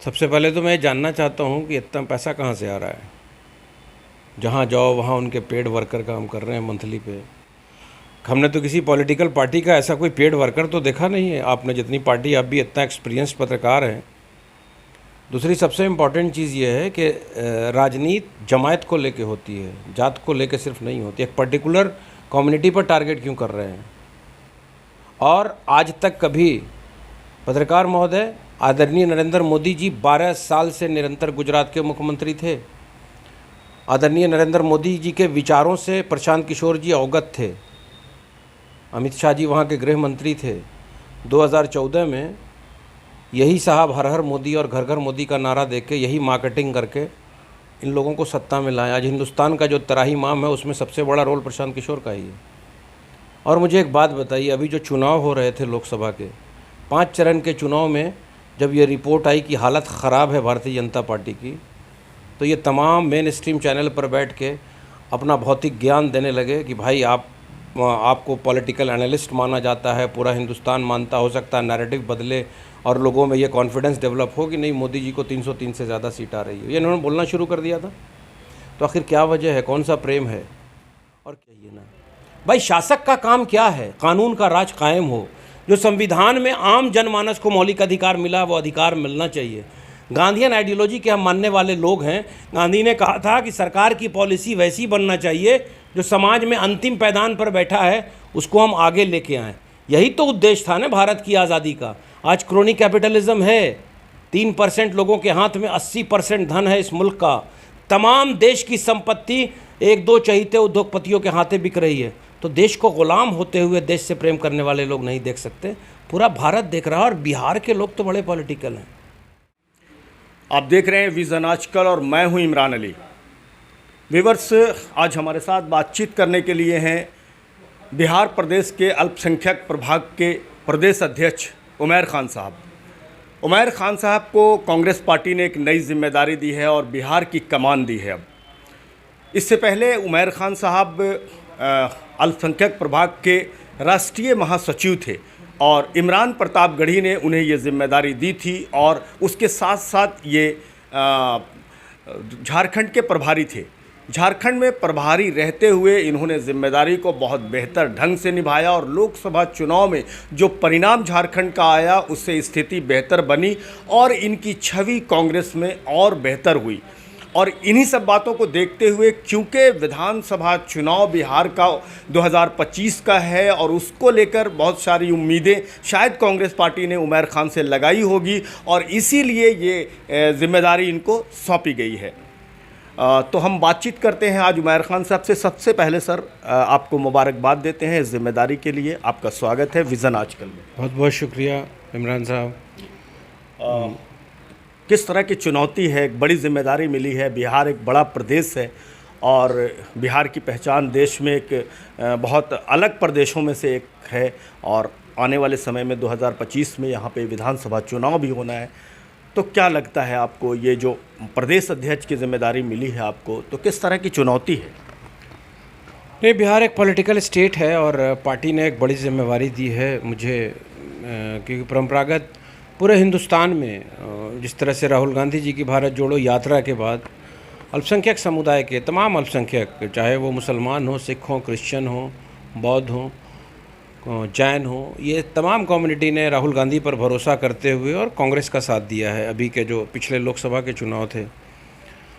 सबसे पहले तो मैं जानना चाहता हूँ कि इतना पैसा कहाँ से आ रहा है। जहाँ जाओ वहाँ उनके पेड वर्कर काम कर रहे हैं मंथली पे। हमने तो किसी पॉलिटिकल पार्टी का ऐसा कोई पेड वर्कर तो देखा नहीं है। आपने जितनी पार्टी, आप भी इतना एक्सपीरियंस पत्रकार हैं। दूसरी सबसे इम्पॉर्टेंट चीज़ ये है कि राजनीति जमायत को लेके होती है, जात को लेके सिर्फ नहीं होती। एक पर्टिकुलर कम्युनिटी पर टारगेट क्यों कर रहे हैं। और आज तक कभी पत्रकार महोदय, आदरणीय नरेंद्र मोदी जी 12 साल से निरंतर गुजरात के मुख्यमंत्री थे। आदरणीय नरेंद्र मोदी जी के विचारों से प्रशांत किशोर जी अवगत थे। अमित शाह जी वहाँ के गृह मंत्री थे। 2014 में यही साहब हर हर मोदी और घर घर मोदी का नारा दे के, यही मार्केटिंग करके इन लोगों को सत्ता में लाए। आज हिंदुस्तान का जो तराहीमाम है उसमें सबसे बड़ा रोल प्रशांत किशोर का ही है। और मुझे एक बात बताइए, अभी जो चुनाव हो रहे थे लोकसभा के 5 चरण के चुनाव में, जब ये रिपोर्ट आई कि हालत ख़राब है भारतीय जनता पार्टी की, तो ये तमाम मेन स्ट्रीम चैनल पर बैठ के अपना भौतिक ज्ञान देने लगे कि भाई आपको पॉलिटिकल एनालिस्ट माना जाता है, पूरा हिंदुस्तान मानता, हो सकता है नैरेटिव बदले और लोगों में ये कॉन्फिडेंस डेवलप हो कि नहीं मोदी जी को 303 से ज़्यादा सीट आ रही है। ये इन्होंने बोलना शुरू कर दिया था। तो आखिर क्या वजह है, कौन सा प्रेम है? और कहिए ना भाई, शासक का काम क्या है? कानून का राज कायम हो। जो संविधान में आम जनमानस को मौलिक अधिकार मिला, वो अधिकार मिलना चाहिए। गांधीयन आइडियोलॉजी के हम मानने वाले लोग हैं। गांधी ने कहा था कि सरकार की पॉलिसी वैसी बनना चाहिए जो समाज में अंतिम पैदान पर बैठा है उसको हम आगे लेके आएँ। यही तो उद्देश्य था ना भारत की आज़ादी का। आज क्रोनी कैपिटलिज्म है, 3% लोगों के हाथ में 80% धन है इस मुल्क का। तमाम देश की संपत्ति 1-2 चहीते उद्योगपतियों के हाथे बिक रही है। तो देश को गुलाम होते हुए देश से प्रेम करने वाले लोग नहीं देख सकते, पूरा भारत देख रहा है। और बिहार के लोग तो बड़े पॉलिटिकल हैं। आप देख रहे हैं विजन आजकल और मैं हूं इमरान अली। व्यूअर्स, आज हमारे साथ बातचीत करने के लिए हैं बिहार प्रदेश के अल्पसंख्यक प्रभाग के प्रदेश अध्यक्ष उमैर खान साहब। उमैर खान साहब को कांग्रेस पार्टी ने एक नई जिम्मेदारी दी है और बिहार की कमान दी है। अब इससे पहले उमैर खान साहब अल्पसंख्यक प्रभाग के राष्ट्रीय महासचिव थे और इमरान प्रतापगढ़ी ने उन्हें ये जिम्मेदारी दी थी और उसके साथ साथ ये झारखंड के प्रभारी थे। झारखंड में प्रभारी रहते हुए इन्होंने जिम्मेदारी को बहुत बेहतर ढंग से निभाया और लोकसभा चुनाव में जो परिणाम झारखंड का आया उससे स्थिति बेहतर बनी और इनकी छवि कांग्रेस में और बेहतर हुई। और इन्हीं सब बातों को देखते हुए, क्योंकि विधानसभा चुनाव बिहार का 2025 का है और उसको लेकर बहुत सारी उम्मीदें शायद कांग्रेस पार्टी ने उमैर खान से लगाई होगी और इसीलिए ये जिम्मेदारी इनको सौंपी गई है। तो हम बातचीत करते हैं आज उमैर खान साहब से। सबसे पहले सर, आपको मुबारकबाद देते हैं इस जिम्मेदारी के लिए। आपका स्वागत है विज़न आजकल में। बहुत बहुत शुक्रिया इमरान साहब। किस तरह की चुनौती है, एक बड़ी जिम्मेदारी मिली है। बिहार एक बड़ा प्रदेश है और बिहार की पहचान देश में एक बहुत अलग प्रदेशों में से एक है और आने वाले समय में 2025 में यहाँ पे विधानसभा चुनाव भी होना है। तो क्या लगता है आपको, ये जो प्रदेश अध्यक्ष की जिम्मेदारी मिली है आपको, तो किस तरह की चुनौती है? नहीं, बिहार एक पॉलिटिकल स्टेट है और पार्टी ने एक बड़ी जिम्मेवारी दी है मुझे, क्योंकि परंपरागत पूरे हिंदुस्तान में जिस तरह से राहुल गांधी जी की भारत जोड़ो यात्रा के बाद अल्पसंख्यक समुदाय के तमाम अल्पसंख्यक, चाहे वो मुसलमान हो, सिख हों, क्रिश्चियन हों, बौद्ध हों, जैन हो, ये तमाम कम्युनिटी ने राहुल गांधी पर भरोसा करते हुए और कांग्रेस का साथ दिया है। अभी के जो पिछले लोकसभा के चुनाव थे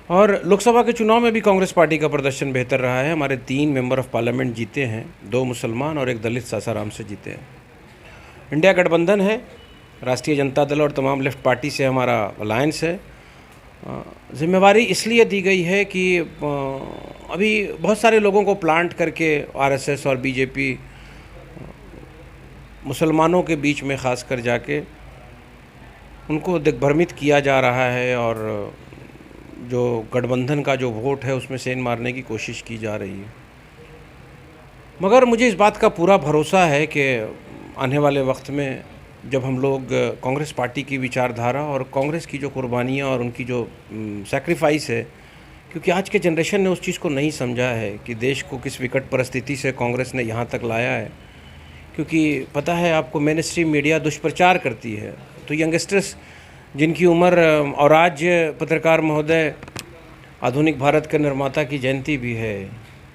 और लोकसभा के चुनाव में भी कांग्रेस पार्टी का प्रदर्शन बेहतर रहा है। हमारे 3 मेंबर ऑफ पार्लियामेंट जीते हैं, 2 मुसलमान और 1 दलित सासाराम से जीते हैं। इंडिया गठबंधन है, राष्ट्रीय जनता दल और तमाम लेफ्ट पार्टी से हमारा अलायंस है। जिम्मेवारी इसलिए दी गई है कि अभी बहुत सारे लोगों को प्लांट करके आरएसएस और बीजेपी मुसलमानों के बीच में ख़ास कर जाके उनको दिग्भ्रमित किया जा रहा है और जो गठबंधन का जो वोट है उसमें सेंध मारने की कोशिश की जा रही है। मगर मुझे इस बात का पूरा भरोसा है कि आने वाले वक्त में जब हम लोग कांग्रेस पार्टी की विचारधारा और कांग्रेस की जो कुर्बानियाँ और उनकी जो सैक्रिफाइस है, क्योंकि आज के जनरेशन ने उस चीज़ को नहीं समझा है कि देश को किस विकट परिस्थिति से कांग्रेस ने यहाँ तक लाया है। क्योंकि पता है आपको, मेन स्ट्रीम मीडिया दुष्प्रचार करती है, तो यंगस्टर्स जिनकी उम्र और आज पत्रकार महोदय आधुनिक भारत के निर्माता की जयंती भी है,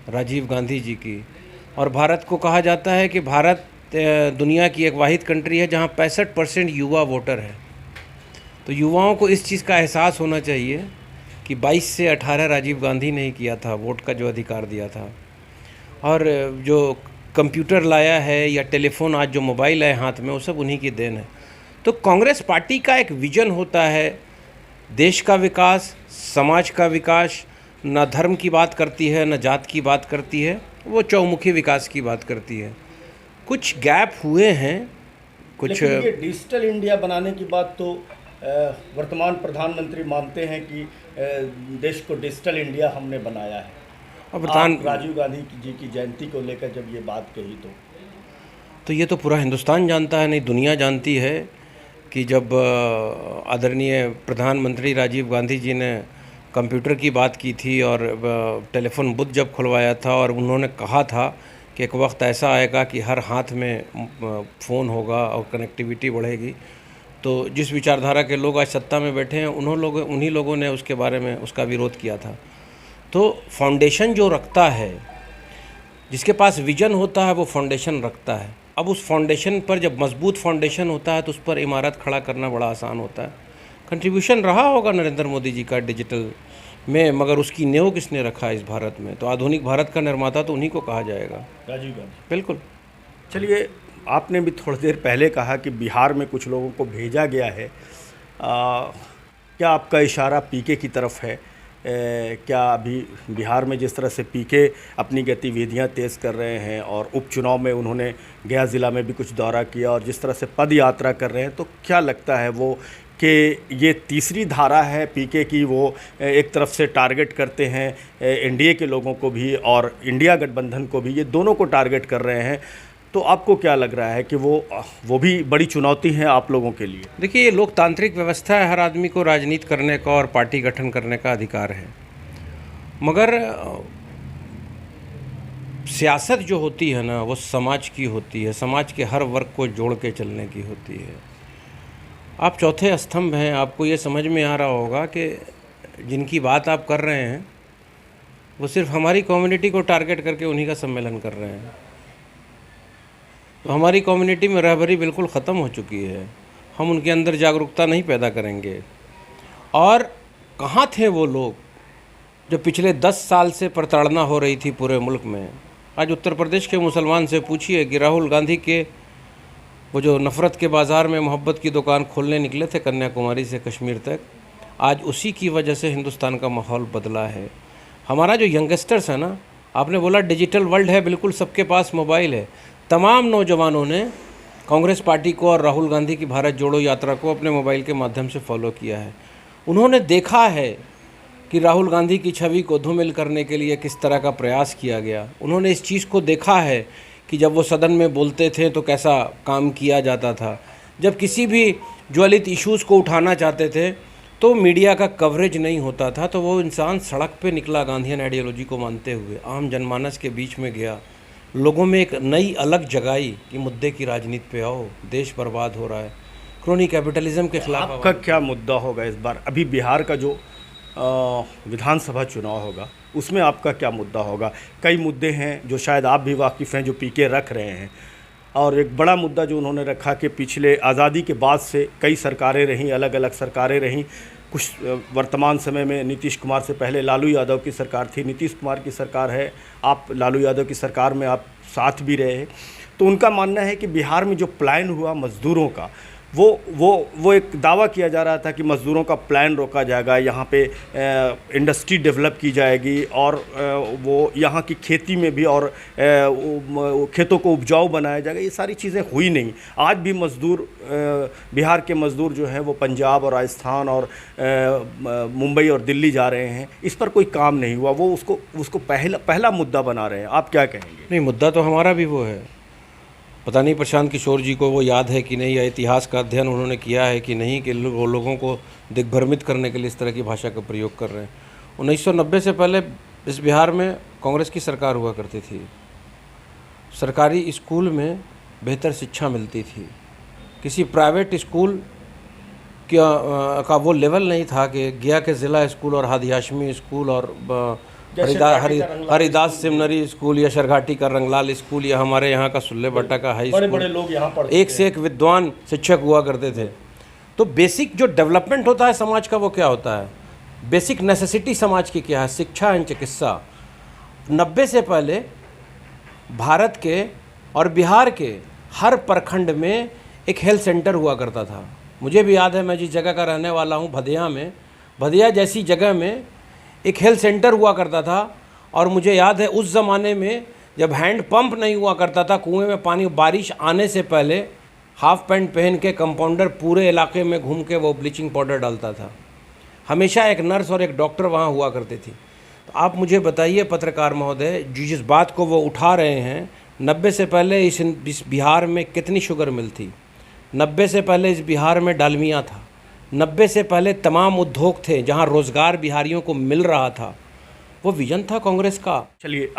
राजीव गांधी जी की। और भारत को कहा जाता है कि भारत दुनिया की एक वाहिद कंट्री है जहां 65% युवा वोटर है। तो युवाओं को इस चीज़ का एहसास होना चाहिए कि 22 से 18 राजीव गांधी ने ही किया था, वोट का जो अधिकार दिया था। और जो कंप्यूटर लाया है या टेलीफोन, आज जो मोबाइल है हाथ में, वो सब उन्हीं की देन है। तो कांग्रेस पार्टी का एक विजन होता है देश का विकास, समाज का विकास। न धर्म की बात करती है, न जात की बात करती है, वो चौमुखी विकास की बात करती है। कुछ गैप हुए हैं, कुछ। लेकिन ये डिजिटल इंडिया बनाने की बात तो वर्तमान प्रधानमंत्री मानते हैं कि देश को डिजिटल इंडिया हमने बनाया है। अब आप राजीव गांधी जी की जयंती को लेकर जब ये बात कही तो ये तो पूरा हिंदुस्तान जानता है, नहीं दुनिया जानती है कि जब आदरणीय प्रधानमंत्री राजीव गांधी जी ने कंप्यूटर की बात की थी और टेलीफोन बुथ जब खुलवाया था और उन्होंने कहा था कि एक वक्त ऐसा आएगा कि हर हाथ में फ़ोन होगा और कनेक्टिविटी बढ़ेगी, तो जिस विचारधारा के लोग आज सत्ता में बैठे हैं उन्हीं लोगों ने उसके बारे में उसका विरोध किया था। तो फाउंडेशन जो रखता है, जिसके पास विजन होता है, वो फाउंडेशन रखता है। अब उस फाउंडेशन पर जब मजबूत फाउंडेशन होता है तो उस पर इमारत खड़ा करना बड़ा आसान होता है। कंट्रीब्यूशन रहा होगा नरेंद्र मोदी जी का डिजिटल में, मगर उसकी नींव किसने रखा इस भारत में? तो आधुनिक भारत का निर्माता तो उन्हीं को कहा जाएगा, राजीव गांधी। बिल्कुल। चलिए, आपने भी थोड़ी देर पहले कहा कि बिहार में कुछ लोगों को भेजा गया है। क्या आपका इशारा पीके की तरफ है? क्या अभी बिहार में जिस तरह से पीके अपनी गतिविधियां तेज़ कर रहे हैं और उपचुनाव में उन्होंने गया ज़िला में भी कुछ दौरा किया और जिस तरह से पद यात्रा कर रहे हैं, तो क्या लगता है वो कि ये तीसरी धारा है पीके की, वो एक तरफ से टारगेट करते हैं एनडीए के लोगों को भी और इंडिया गठबंधन को भी, ये दोनों को टारगेट कर रहे हैं? तो आपको क्या लग रहा है कि वो भी बड़ी चुनौती है आप लोगों के लिए? देखिए, ये लोकतांत्रिक व्यवस्था है, हर आदमी को राजनीति करने का और पार्टी गठन करने का अधिकार है। मगर सियासत जो होती है ना, वो समाज की होती है, समाज के हर वर्ग को जोड़ के चलने की होती है। आप चौथे स्तंभ हैं, आपको ये समझ में आ रहा होगा कि जिनकी बात आप कर रहे हैं वो सिर्फ हमारी कम्युनिटी को टारगेट करके उन्हीं का सम्मेलन कर रहे हैं। तो हमारी कम्युनिटी में रहबरी बिल्कुल ख़त्म हो चुकी है। हम उनके अंदर जागरूकता नहीं पैदा करेंगे। और कहाँ थे वो लोग जो पिछले 10 साल से प्रताड़ना हो रही थी पूरे मुल्क में? आज उत्तर प्रदेश के मुसलमान से पूछिए कि राहुल गांधी के वो जो नफ़रत के बाज़ार में मोहब्बत की दुकान खोलने निकले थे कन्याकुमारी से कश्मीर तक, आज उसी की वजह से हिंदुस्तान का माहौल बदला है। हमारा जो यंगस्टर्स है ना, आपने बोला डिजिटल वर्ल्ड है, बिल्कुल सबके पास मोबाइल है। तमाम नौजवानों ने कांग्रेस पार्टी को और राहुल गांधी की भारत जोड़ो यात्रा को अपने मोबाइल के माध्यम से फॉलो किया है। उन्होंने देखा है कि राहुल गांधी की छवि को धूमिल करने के लिए किस तरह का प्रयास किया गया। उन्होंने इस चीज़ को देखा है कि जब वो सदन में बोलते थे तो कैसा काम किया जाता था। जब किसी भी ज्वलित इश्यूज़ को उठाना चाहते थे तो मीडिया का कवरेज नहीं होता था, तो वो इंसान सड़क पे निकला गांधीयन आइडियोलॉजी को मानते हुए, आम जनमानस के बीच में गया, लोगों में एक नई अलग जगाई कि मुद्दे की राजनीति पे आओ, देश बर्बाद हो रहा है, क्रोनी कैपिटलिज्म के खिलाफ। आपका क्या मुद्दा होगा इस बार? अभी बिहार का जो विधानसभा चुनाव होगा उसमें आपका क्या मुद्दा होगा? कई मुद्दे हैं जो शायद आप भी वाकिफ़ हैं, जो पीके रख रहे हैं। और एक बड़ा मुद्दा जो उन्होंने रखा कि पिछले आज़ादी के बाद से कई सरकारें रहीं, अलग अलग सरकारें रहीं। कुछ वर्तमान समय में नीतीश कुमार से पहले लालू यादव की सरकार थी, नीतीश कुमार की सरकार है, आप लालू यादव की सरकार में आप साथ भी रहे हैं। तो उनका मानना है कि बिहार में जो प्लान हुआ मज़दूरों का, वो एक दावा किया जा रहा था कि मज़दूरों का प्लान रोका जाएगा, यहाँ पे इंडस्ट्री डेवलप की जाएगी और वो यहाँ की खेती में भी और खेतों को उपजाऊ बनाया जाएगा। ये सारी चीज़ें हुई नहीं। आज भी मज़दूर, बिहार के मज़दूर जो हैं वो पंजाब और राजस्थान और मुंबई और दिल्ली जा रहे हैं। इस पर कोई काम नहीं हुआ, वो उसको पहला मुद्दा बना रहे हैं। आप क्या कहेंगे? नहीं, मुद्दा तो हमारा भी वो है। पता नहीं प्रशांत किशोर जी को वो याद है कि नहीं, या इतिहास का अध्ययन उन्होंने किया है कि नहीं, कि वो लोगों को दिग्भ्रमित करने के लिए इस तरह की भाषा का प्रयोग कर रहे हैं। 1990 से पहले इस बिहार में कांग्रेस की सरकार हुआ करती थी। सरकारी स्कूल में बेहतर शिक्षा मिलती थी। किसी प्राइवेट स्कूल का वो लेवल नहीं था कि गया के ज़िला स्कूल और हादी हाशमी स्कूल और हरिदास सेमिनरी स्कूल या शरघाटी का रंगलाल स्कूल या हमारे यहाँ का सुल्ले भट्टा का हाई स्कूल, बड़े लोग यहाँ पढ़ते एक से एक विद्वान शिक्षक हुआ करते थे। तो बेसिक जो डेवलपमेंट होता है समाज का वो क्या होता है, बेसिक नेसेसिटी समाज की क्या है, शिक्षा एंड चिकित्सा। 90 से पहले भारत के और बिहार के हर प्रखंड में एक हेल्थ सेंटर हुआ करता था। मुझे भी याद है, मैं जिस जगह का रहने वाला हूँ भदिया में, भदिया जैसी जगह में एक हेल्थ सेंटर हुआ करता था। और मुझे याद है उस ज़माने में जब हैंड पंप नहीं हुआ करता था, कुएं में पानी बारिश आने से पहले हाफ पैंट पहन के कंपाउंडर पूरे इलाके में घूम के वो ब्लीचिंग पाउडर डालता था। हमेशा एक नर्स और एक डॉक्टर वहाँ हुआ करते थी। तो आप मुझे बताइए पत्रकार महोदय, जिस बात को वो उठा रहे हैं, 90 से पहले इस बिहार में कितनी शुगर मिल थी, 90 से पहले इस बिहार में डालमिया था, 90 से पहले तमाम उद्योग थे जहां रोज़गार बिहारियों को मिल रहा था। वो विजन था कांग्रेस का। चलिए,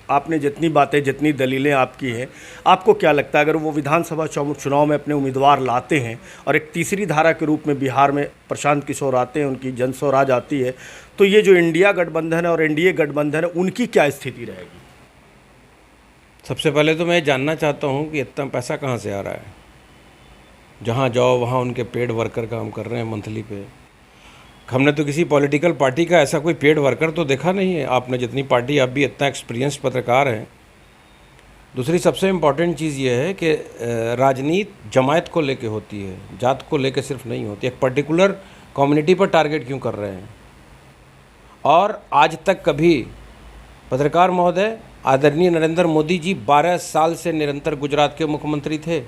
आपने जितनी बातें, जितनी दलीलें आपकी हैं, आपको क्या लगता है अगर वो विधानसभा चुनाव में अपने उम्मीदवार लाते हैं और एक तीसरी धारा के रूप में बिहार में प्रशांत किशोर आते हैं, उनकी जनस्वराज आती है, तो ये जो इंडिया गठबंधन है और एनडीए गठबंधन है, उनकी क्या स्थिति रहेगी? सबसे पहले तो मैं जानना चाहता हूँ कि इतना पैसा कहाँ से आ रहा है। जहाँ जाओ वहाँ उनके पेड वर्कर काम कर रहे हैं मंथली पे। हमने तो किसी पॉलिटिकल पार्टी का ऐसा कोई पेड वर्कर तो देखा नहीं है। आपने जितनी पार्टी, आप भी इतना एक्सपीरियंस पत्रकार हैं। दूसरी सबसे इम्पॉर्टेंट चीज़ ये है कि राजनीति जमायत को लेके होती है, जात को लेके सिर्फ नहीं होती। एक पर्टिकुलर कम्युनिटी पर टारगेट क्यों कर रहे हैं? और आज तक कभी पत्रकार महोदय, आदरणीय नरेंद्र मोदी जी 12 साल से निरंतर गुजरात के मुख्यमंत्री थे।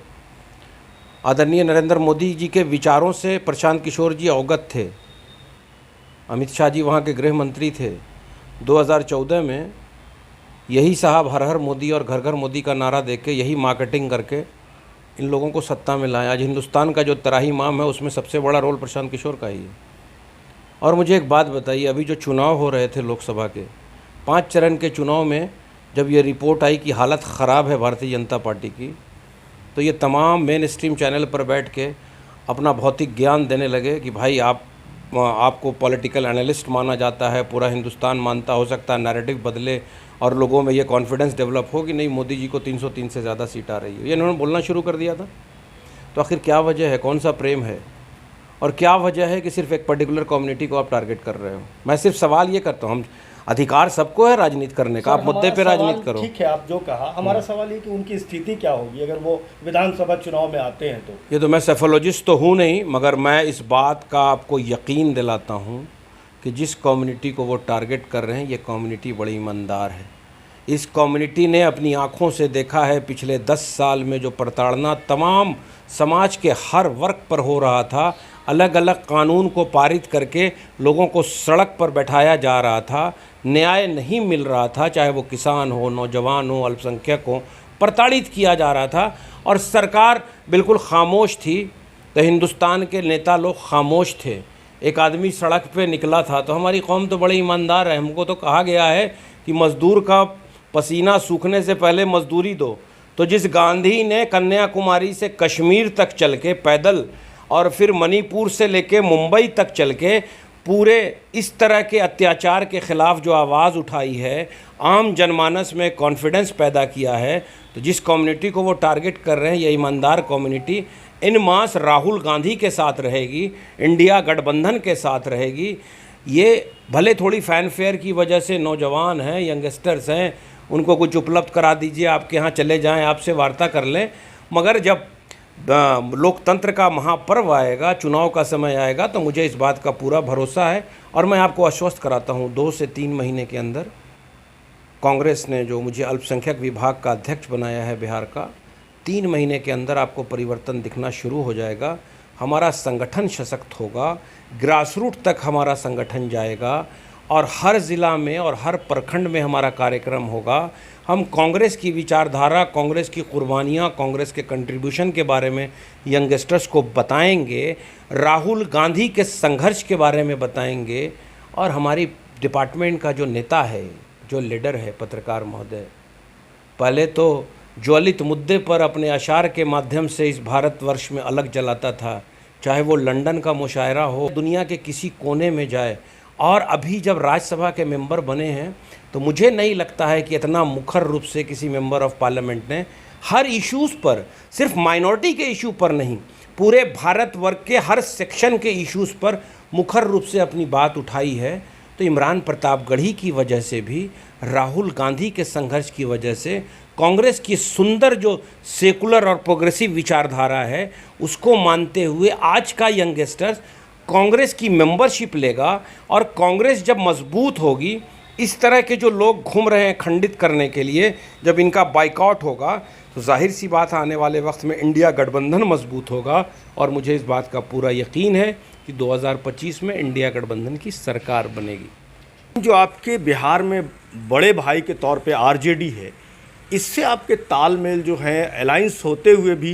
आदरणीय नरेंद्र मोदी जी के विचारों से प्रशांत किशोर जी अवगत थे। अमित शाह जी वहाँ के गृह मंत्री थे। 2014 में यही साहब हर हर मोदी और घर घर मोदी का नारा दे के, यही मार्केटिंग करके इन लोगों को सत्ता में लाया। आज हिंदुस्तान का जो तराहीमाम है उसमें सबसे बड़ा रोल प्रशांत किशोर का ही है। और मुझे एक बात बताइए, अभी जो चुनाव हो रहे थे लोकसभा के 5 चरण के चुनाव में, जब ये रिपोर्ट आई कि हालत ख़राब है भारतीय जनता पार्टी की, तो ये तमाम मेन स्ट्रीम चैनल पर बैठ के अपना भौतिक ज्ञान देने लगे कि भाई आपको पॉलिटिकल एनालिस्ट माना जाता है, पूरा हिंदुस्तान मानता, हो सकता है नैरेटिव बदले और लोगों में ये कॉन्फिडेंस डेवलप हो कि नहीं मोदी जी को 303 से ज़्यादा सीट आ रही है। ये इन्होंने बोलना शुरू कर दिया था। तो आखिर क्या वजह है, कौन सा प्रेम है, और क्या वजह है कि सिर्फ एक पर्टिकुलर कम्युनिटी को आप टारगेट कर रहे हो? मैं सिर्फ सवाल ये करता हूँ, अधिकार सबको है राजनीति करने का, आप मुद्दे पे राजनीति करो। ठीक है, आप जो कहा, हमारा सवाल ये कि उनकी स्थिति क्या होगी अगर वो विधानसभा चुनाव में आते हैं तो? ये तो मैं सेफोलॉजिस्ट तो हूँ नहीं, मगर मैं इस बात का आपको यकीन दिलाता हूँ कि जिस कम्युनिटी को वो टारगेट कर रहे हैं, ये कम्युनिटी बड़ी ईमानदार है। इस कम्युनिटी ने अपनी आँखों से देखा है पिछले 10 साल में जो प्रताड़ना तमाम समाज के हर वर्ग पर हो रहा था, अलग अलग कानून को पारित करके लोगों को सड़क पर बैठाया जा रहा था, न्याय नहीं मिल रहा था, चाहे वो किसान हो, नौजवान हो, अल्पसंख्यक हो, प्रताड़ित किया जा रहा था और सरकार बिल्कुल खामोश थी। तो हिंदुस्तान के नेता लोग खामोश थे। एक आदमी सड़क पे निकला था। तो हमारी कौम तो बड़ी ईमानदार है। हमको तो कहा गया है कि मज़दूर का पसीना सूखने से पहले मजदूरी दो। तो जिस गांधी ने कन्याकुमारी से कश्मीर तक चल के पैदल और फिर मणिपुर से लेके मुंबई तक चल के पूरे इस तरह के अत्याचार के ख़िलाफ़ जो आवाज़ उठाई है, आम जनमानस में कॉन्फिडेंस पैदा किया है, तो जिस कम्युनिटी को वो टारगेट कर रहे हैं, ये ईमानदार कम्युनिटी इन मास राहुल गांधी के साथ रहेगी, इंडिया गठबंधन के साथ रहेगी। ये भले थोड़ी फैनफेयर की वजह से नौजवान हैं, यंगस्टर्स हैं, उनको कुछ उपलब्ध करा दीजिए, आपके यहाँ चले जाएं, आपसे वार्ता कर लें, मगर जब लोकतंत्र का महापर्व आएगा, चुनाव का समय आएगा, तो मुझे इस बात का पूरा भरोसा है और मैं आपको आश्वस्त कराता हूँ 2 से 3 महीने के अंदर कांग्रेस ने जो मुझे अल्पसंख्यक विभाग का अध्यक्ष बनाया है बिहार का, 3 महीने के अंदर आपको परिवर्तन दिखना शुरू हो जाएगा। हमारा संगठन सशक्त होगा, ग्रासरूट तक हमारा संगठन जाएगा और हर ज़िला में और हर प्रखंड में हमारा कार्यक्रम होगा। हम कांग्रेस की विचारधारा, कांग्रेस की कुर्बानियाँ, कांग्रेस के कंट्रीब्यूशन के बारे में यंगस्टर्स को बताएंगे, राहुल गांधी के संघर्ष के बारे में बताएंगे। और हमारी डिपार्टमेंट का जो नेता है, जो लीडर है, पत्रकार महोदय, पहले तो ज्वलित मुद्दे पर अपने अशार के माध्यम से इस भारतवर्ष में अलग जलाता था चाहे वो लंदन का मुशायरा हो, दुनिया के किसी कोने में जाए। और अभी जब राज्यसभा के मेंबर बने हैं तो मुझे नहीं लगता है कि इतना मुखर रूप से किसी मेंबर ऑफ पार्लियामेंट ने हर इश्यूज़ पर, सिर्फ माइनॉरिटी के इशू पर नहीं, पूरे भारतवर्ष के हर सेक्शन के इश्यूज़ पर मुखर रूप से अपनी बात उठाई है। तो इमरान प्रतापगढ़ी की वजह से भी, राहुल गांधी के संघर्ष की वजह से, कांग्रेस की सुंदर जो सेकुलर और प्रोग्रेसिव विचारधारा है उसको मानते हुए आज का यंगस्टर्स कांग्रेस की मेंबरशिप लेगा। और कांग्रेस जब मजबूत होगी, इस तरह के जो लोग घूम रहे हैं खंडित करने के लिए, जब इनका बाइकआउट होगा तो जाहिर सी बात है आने वाले वक्त में इंडिया गठबंधन मजबूत होगा। और मुझे इस बात का पूरा यकीन है कि 2025 में इंडिया गठबंधन की सरकार बनेगी। जो आपके बिहार में बड़े भाई के तौर पे आरजेडी है, इससे आपके तालमेल जो है, अलायंस होते हुए भी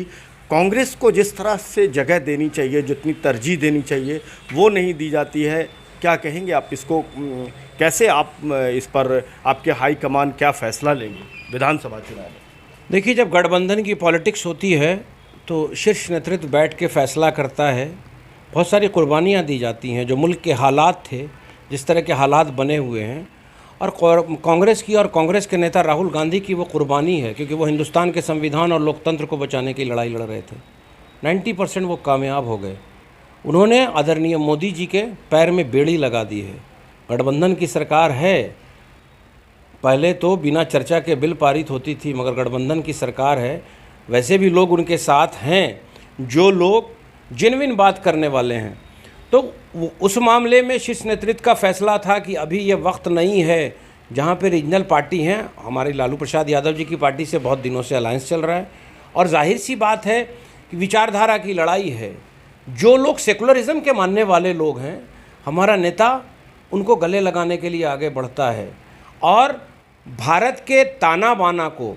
कांग्रेस को जिस तरह से जगह देनी चाहिए, जितनी तरजीह देनी चाहिए, वो नहीं दी जाती है। क्या कहेंगे आप इसको, कैसे आप इस पर, आपके हाई कमान क्या फ़ैसला लेंगे विधानसभा चुनाव में? देखिए, जब गठबंधन की पॉलिटिक्स होती है तो शीर्ष नेतृत्व बैठ के फ़ैसला करता है। बहुत सारी कुर्बानियाँ दी जाती हैं। जो मुल्क के हालात थे, जिस तरह के हालात बने हुए हैं, और कांग्रेस की और कांग्रेस के नेता राहुल गांधी की वो कुर्बानी है, क्योंकि वो हिंदुस्तान के संविधान और लोकतंत्र को बचाने की लड़ाई लड़ रहे थे। 90% वो कामयाब हो गए। उन्होंने आदरणीय मोदी जी के पैर में बेड़ी लगा दी है। गठबंधन की सरकार है। पहले तो बिना चर्चा के बिल पारित होती थी, मगर गठबंधन की सरकार है। वैसे भी लोग उनके साथ हैं, जो लोग जेन्युइन बात करने वाले हैं। तो उस मामले में शीर्ष नेतृत्व का फैसला था कि अभी ये वक्त नहीं है जहाँ पे रीजनल पार्टी हैं। हमारे लालू प्रसाद यादव जी की पार्टी से बहुत दिनों से अलायंस चल रहा है, और जाहिर सी बात है कि विचारधारा की लड़ाई है। जो लोग सेकुलरिज्म के मानने वाले लोग हैं, हमारा नेता उनको गले लगाने के लिए आगे बढ़ता है। और भारत के ताना बाना को,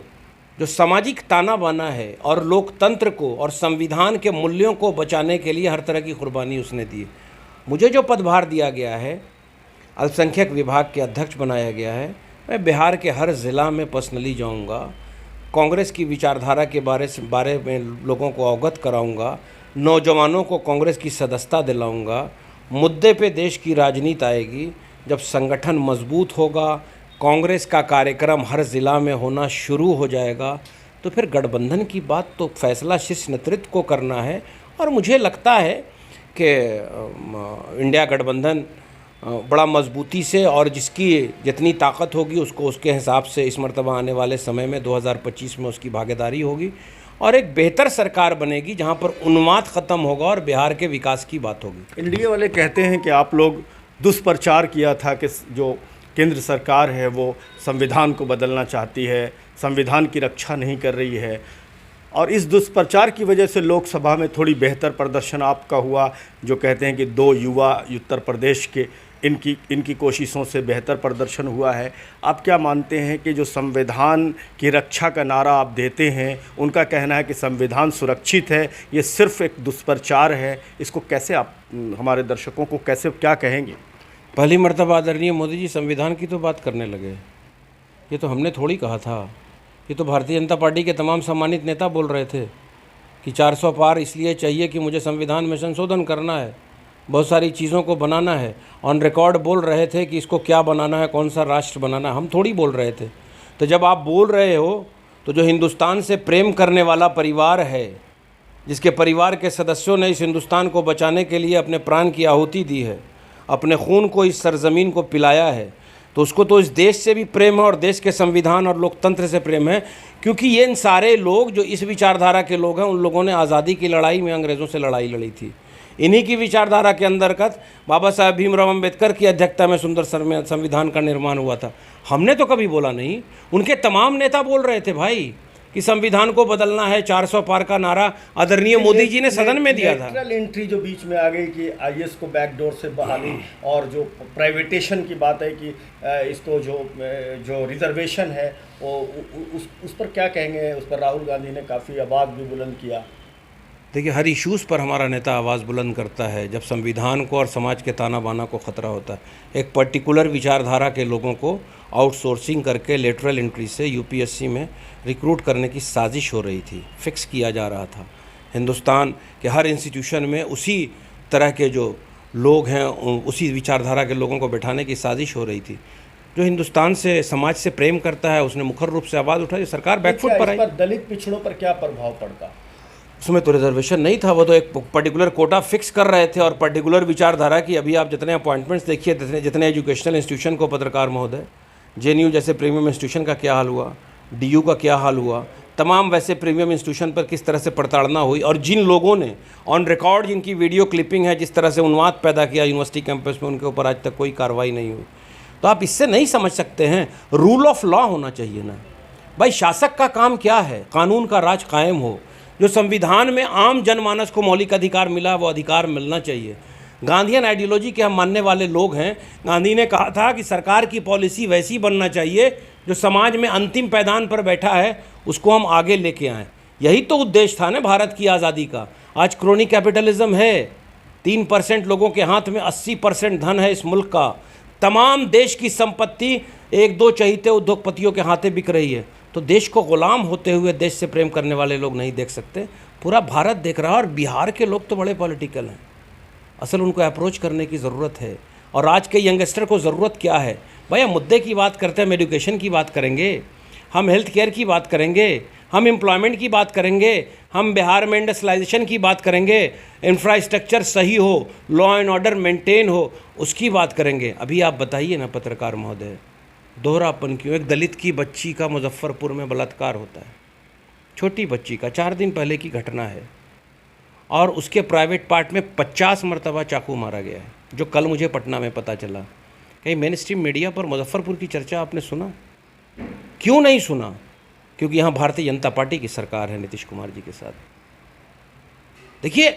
जो सामाजिक ताना बाना है, और लोकतंत्र को और संविधान के मूल्यों को बचाने के लिए हर तरह की कुर्बानी उसने दी। मुझे जो पदभार दिया गया है, अल्पसंख्यक विभाग के अध्यक्ष बनाया गया है, मैं बिहार के हर ज़िला में पर्सनली जाऊंगा, कांग्रेस की विचारधारा के बारे में लोगों को अवगत कराऊंगा, नौजवानों को कांग्रेस की सदस्यता दिलाऊंगा। मुद्दे पे देश की राजनीति आएगी। जब संगठन मजबूत होगा, कांग्रेस का कार्यक्रम हर ज़िला में होना शुरू हो जाएगा, तो फिर गठबंधन की बात तो फैसला शीर्ष नेतृत्व को करना है। और मुझे लगता है कि इंडिया गठबंधन बड़ा मजबूती से, और जिसकी जितनी ताकत होगी उसको उसके हिसाब से इस मरतबा आने वाले समय में 2025 में उसकी भागीदारी होगी, और एक बेहतर सरकार बनेगी जहां पर उन्माद ख़त्म होगा और बिहार के विकास की बात होगी। एनडीए वाले कहते हैं कि आप लोग दुष्प्रचार किया था कि जो केंद्र सरकार है वो संविधान को बदलना चाहती है, संविधान की रक्षा नहीं कर रही है, और इस दुष्प्रचार की वजह से लोकसभा में थोड़ी बेहतर प्रदर्शन आपका हुआ। जो कहते हैं कि 2 युवा उत्तर प्रदेश के, इनकी कोशिशों से बेहतर प्रदर्शन हुआ है। आप क्या मानते हैं कि जो संविधान की रक्षा का नारा आप देते हैं, उनका कहना है कि संविधान सुरक्षित है, ये सिर्फ एक दुष्प्रचार है, इसको कैसे आप हमारे दर्शकों को कैसे क्या कहेंगे? पहली मरतबा आदरणीय मोदी जी संविधान की तो बात करने लगे। ये तो हमने थोड़ी कहा था, ये तो भारतीय जनता पार्टी के तमाम सम्मानित नेता बोल रहे थे कि 400 पार इसलिए चाहिए कि मुझे संविधान में संशोधन करना है, बहुत सारी चीज़ों को बनाना है। ऑन रिकॉर्ड बोल रहे थे कि इसको क्या बनाना है, कौन सा राष्ट्र बनाना है, हम थोड़ी बोल रहे थे। तो जब आप बोल रहे हो तो जो हिंदुस्तान से प्रेम करने वाला परिवार है, जिसके परिवार के सदस्यों ने इस हिंदुस्तान को बचाने के लिए अपने प्राण की आहुति दी है, अपने खून को इस सरज़मीन को पिलाया है, तो उसको तो इस देश से भी प्रेम है और देश के संविधान और लोकतंत्र से प्रेम है। क्योंकि ये इन सारे लोग जो इस विचारधारा के लोग हैं, उन लोगों ने आज़ादी की लड़ाई में अंग्रेज़ों से लड़ाई लड़ी थी। इन्हीं की विचारधारा के अंतर्गत बाबा साहब भीमराव अम्बेडकर की अध्यक्षता में सुंदर संविधान का निर्माण हुआ था। हमने तो कभी बोला नहीं, उनके तमाम नेता बोल रहे थे भाई कि संविधान को बदलना है। 400 पार का नारा आदरणीय मोदी जी ने सदन में दिया था। लेटरल एंट्री जो बीच में आ गई कि आईएएस को बैकडोर से बहाली, और जो प्राइवेटेशन की बात है कि इसको जो रिजर्वेशन है वो उस पर क्या कहेंगे? उस पर राहुल गांधी ने काफ़ी आवाज़ भी बुलंद किया। देखिए, हर इश्यूज़ पर हमारा नेता आवाज़ बुलंद करता है जब संविधान को और समाज के ताना बाना को ख़तरा होता है। एक पर्टिकुलर विचारधारा के लोगों को आउटसोर्सिंग करके लेटरल एंट्री से यूपीएससी में रिक्रूट करने की साजिश हो रही थी, फिक्स किया जा रहा था हिंदुस्तान के हर इंस्टीट्यूशन में उसी तरह के जो लोग हैं, उसी विचारधारा के लोगों को बैठाने की साजिश हो रही थी। जो हिंदुस्तान से, समाज से प्रेम करता है, उसने मुखर रूप से आवाज़ उठाई, सरकार बैकफुट पर आई। दलित पिछड़ों पर क्या प्रभाव पड़ता? उसमें तो रिजर्वेशन नहीं था, वो तो एक पर्टिकुलर कोटा फिक्स कर रहे थे और पर्टिकुलर विचारधारा की। अभी आप जितने अपॉइंटमेंट्स देखिए, जितने एजुकेशनल इंस्टीट्यूशन को, पत्रकार महोदय, JNU जैसे प्रीमियम इंस्टीट्यूशन का क्या हाल हुआ, DU का क्या हाल हुआ, तमाम वैसे प्रीमियम इंस्टीट्यूशन पर किस तरह से प्रताड़ना हुई, और जिन लोगों ने ऑन रिकॉर्ड, जिनकी वीडियो क्लिपिंग है, जिस तरह से उन्माद पैदा किया यूनिवर्सिटी कैंपस में, उनके ऊपर आज तक कोई कार्रवाई नहीं हुई। तो आप इससे नहीं समझ सकते हैं। रूल ऑफ लॉ होना चाहिए ना भाई। शासक का काम क्या है? कानून का राज कायम हो। जो संविधान में आम जनमानस को मौलिक अधिकार मिला, वो अधिकार मिलना चाहिए। गांधीयन आइडियोलॉजी के हम मानने वाले लोग हैं। गांधी ने कहा था कि सरकार की पॉलिसी वैसी बनना चाहिए जो समाज में अंतिम पैदान पर बैठा है उसको हम आगे लेके आएँ। यही तो उद्देश्य था ना भारत की आज़ादी का। आज क्रोनी कैपिटलिज्म है, 3% लोगों के हाथ में 80% धन है इस मुल्क का। तमाम देश की संपत्ति 1-2 चहीते उद्योगपतियों के हाथे बिक रही है। तो देश को गुलाम होते हुए देश से प्रेम करने वाले लोग नहीं देख सकते, पूरा भारत देख रहा है। और बिहार के लोग तो बड़े पॉलिटिकल हैं, असल उनको अप्रोच करने की ज़रूरत है। और आज के यंगस्टर को ज़रूरत क्या है भैया? मुद्दे की बात करते हैं, हम एजुकेशन की बात करेंगे, हम हेल्थ केयर की बात करेंगे, हम एम्प्लॉयमेंट की बात करेंगे, हम बिहार में इंडस्ट्रियलाइजेशन की बात करेंगे, इंफ्रास्ट्रक्चर सही हो, लॉ एंड ऑर्डर मेंटेन हो, उसकी बात करेंगे। अभी आप बताइए ना पत्रकार महोदय, दोहरापन क्यों? एक दलित की बच्ची का मुजफ्फरपुर में बलात्कार होता है, छोटी बच्ची का, 4 दिन पहले की घटना है, और उसके प्राइवेट पार्ट में 50 मरतबा चाकू मारा गया है, जो कल मुझे पटना में पता चला। कहीं मेन स्ट्रीम मीडिया पर मुजफ्फरपुर की चर्चा आपने सुना? क्यों नहीं सुना? क्योंकि यहाँ भारतीय जनता पार्टी की सरकार है नीतीश कुमार जी के साथ। देखिए,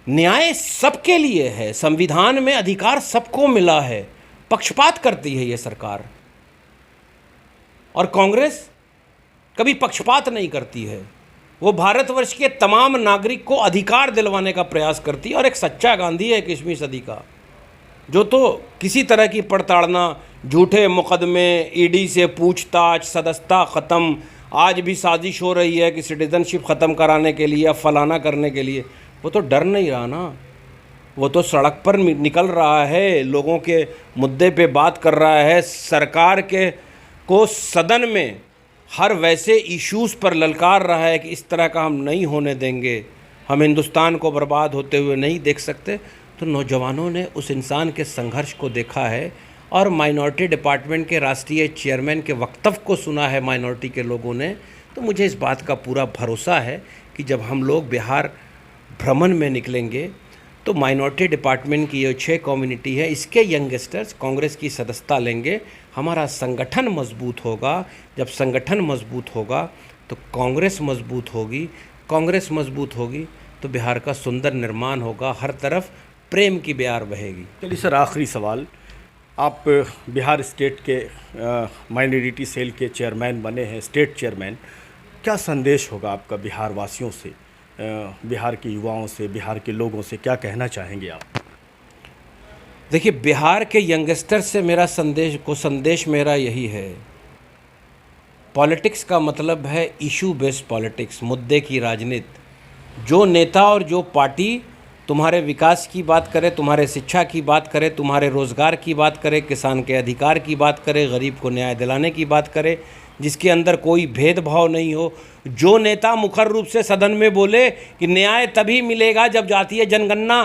न्याय सबके लिए है, संविधान में अधिकार सबको मिला है, पक्षपात करती है ये सरकार। और कांग्रेस कभी पक्षपात नहीं करती है, वो भारतवर्ष के तमाम नागरिक को अधिकार दिलवाने का प्रयास करती है। और एक सच्चा गांधी है 21वीं सदी का, जो तो किसी तरह की प्रताड़ना, झूठे मुकदमे, ईडी से पूछताछ, सदस्यता ख़त्म, आज भी साजिश हो रही है कि सिटीजनशिप ख़त्म कराने के लिए या फलाना करने के लिए, वो तो डर नहीं रहा ना। वो तो सड़क पर निकल रहा है, लोगों के मुद्दे पे बात कर रहा है, सरकार के को सदन में हर वैसे इश्यूज़ पर ललकार रहा है कि इस तरह का हम नहीं होने देंगे, हम हिंदुस्तान को बर्बाद होते हुए नहीं देख सकते। तो नौजवानों ने उस इंसान के संघर्ष को देखा है और माइनॉरिटी डिपार्टमेंट के राष्ट्रीय चेयरमैन के वक्तव्य को सुना है माइनॉरिटी के लोगों ने। तो मुझे इस बात का पूरा भरोसा है कि जब हम लोग बिहार भ्रमण में निकलेंगे तो माइनॉरिटी डिपार्टमेंट की ये 6 कम्युनिटी है, इसके यंगस्टर्स कांग्रेस की सदस्यता लेंगे। हमारा संगठन मजबूत होगा। जब संगठन मजबूत होगा तो कांग्रेस मजबूत होगी, कांग्रेस मजबूत होगी तो बिहार का सुंदर निर्माण होगा, हर तरफ प्रेम की बयार बहेगी। चलिए सर, आखिरी सवाल, आप बिहार स्टेट के माइनॉरिटी सेल के चेयरमैन बने हैं, स्टेट चेयरमैन, क्या संदेश होगा आपका बिहार वासियों से, बिहार के युवाओं से, बिहार के लोगों से, क्या कहना चाहेंगे आप? देखिए, बिहार के यंगस्टर से मेरा संदेश मेरा यही है, पॉलिटिक्स का मतलब है इशू बेस्ड पॉलिटिक्स, मुद्दे की राजनीति। जो नेता और जो पार्टी तुम्हारे विकास की बात करे, तुम्हारे शिक्षा की बात करे, तुम्हारे रोज़गार की बात करे, किसान के अधिकार की बात करे, गरीब को न्याय दिलाने की बात करे, जिसके अंदर कोई भेदभाव नहीं हो, जो नेता मुखर रूप से सदन में बोले कि न्याय तभी मिलेगा जब जातीय जनगणना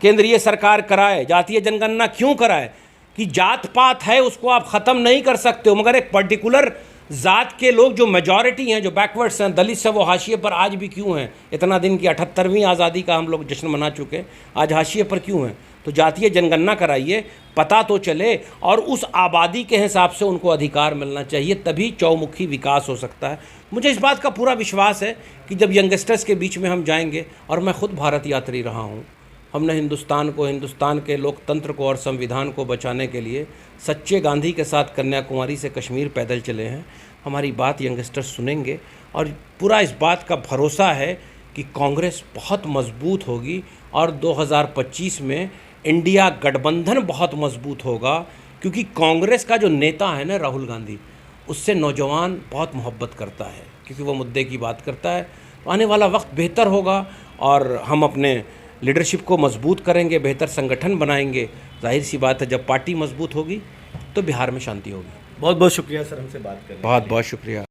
केंद्रीय सरकार कराए। जातीय जनगणना क्यों कराए? कि जात पात है उसको आप ख़त्म नहीं कर सकते हो, मगर एक पर्टिकुलर ज़ात के लोग जो मेजॉरिटी हैं, जो बैकवर्ड्स हैं, दलित से, वो हाशिए पर आज भी क्यों हैं? इतना दिन की 78वीं आज़ादी का हम लोग जश्न मना चुके, आज हाशिए पर क्यों हैं? तो जातीय जनगणना कराइए, पता तो चले, और उस आबादी के हिसाब से उनको अधिकार मिलना चाहिए, तभी चौमुखी विकास हो सकता है। मुझे इस बात का पूरा विश्वास है कि जब यंगस्टर्स के बीच में हम जाएंगे, और मैं खुद भारत यात्री रहा हूँ, हमने हिंदुस्तान को, हिंदुस्तान के लोकतंत्र को और संविधान को बचाने के लिए सच्चे गांधी के साथ कन्याकुमारी से कश्मीर पैदल चले हैं। हमारी बात यंगस्टर्स सुनेंगे, और पूरा इस बात का भरोसा है कि कांग्रेस बहुत मजबूत होगी, और 2025 में इंडिया गठबंधन बहुत मजबूत होगा, क्योंकि कांग्रेस का जो नेता है ना, राहुल गांधी, उससे नौजवान बहुत मोहब्बत करता है, क्योंकि वो मुद्दे की बात करता है। तो आने वाला वक्त बेहतर होगा, और हम अपने लीडरशिप को मजबूत करेंगे, बेहतर संगठन बनाएंगे। जाहिर सी बात है, जब पार्टी मजबूत होगी तो बिहार में शांति होगी। बहुत बहुत शुक्रिया सर हमसे बात करने के लिए। बहुत बहुत शुक्रिया।